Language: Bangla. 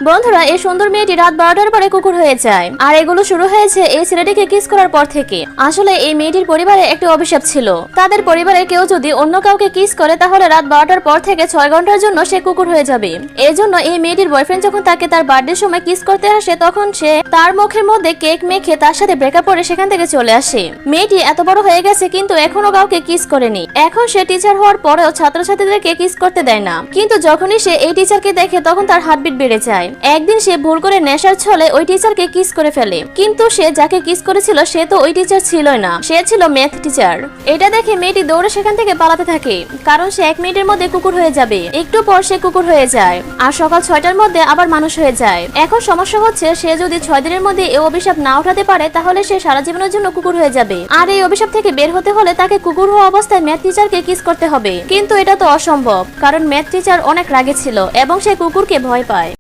বন্ধুরা, এই সুন্দর মেয়েটি রাত 12টার পরে কুকুর হয়ে যায়, আর এগুলো শুরু হয়েছে এই ছেলেটিকে কিস করার পর থেকে। আসলে এই মেয়েটির পরিবারে একটা অভিশাপ ছিল, তাদের পরিবারে কেউ যদি অন্য কাউকে কিস করে তাহলে রাত 12টার পর থেকে 6 ঘন্টার জন্য সে কুকুর হয়ে যাবে। এই জন্য এই মেয়েটির বয়ফ্রেন্ড যখন তাকে তার বার্থডে সময় কিস করতে আসে, তখন সে তার মুখের মধ্যে কেক মেখে তার সাথে ব্রেকআপ করে সেখান থেকে চলে আসে। মেয়েটি এত বড় হয়ে গেছে কিন্তু এখনো কাউকে কিস করেনি। এখন সে টিচার হওয়ার পরেও ছাত্রছাত্রীদেরকে কিস করতে দেয় না। কিন্তু যখনই সে এই টিচারকে দেখে তখন তার হার্টবিট বেড়ে যায়। একদিন সে ভুল করে নেশার ছলে ওই টিচারকে কিস করে ফেলে, কিন্তু সে যাকে কিস করেছিল সে তো ওই টিচার ছিলই না, সে ছিল ম্যাথ টিচার। এটা দেখে মেয়েটি দৌড়ে সেখান থেকে পালাতে থাকে, কারণ সে 1 মিনিটের মধ্যে কুকুর হয়ে যাবে। একটু পর সে কুকুর হয়ে যায়, আর সকাল 6টার মধ্যে আবার মানুষ হয়ে যায়। এখন সমস্যা হচ্ছে, সে যদি 6 দিনের মধ্যে এই অভিশাপ না উঠাতে পারে তাহলে সে সারা জীবনের জন্য কুকুর হয়ে যাবে। আর এই অভিশাপ থেকে বের হতে হলে তাকে কুকুর হওয়া অবস্থায় ম্যাথ টিচারকে কিস করতে হবে। কিন্তু এটা তো অসম্ভব, কারণ ম্যাথ টিচার অনেক রাগে ছিল এবং সে কুকুরকে ভয় পায়।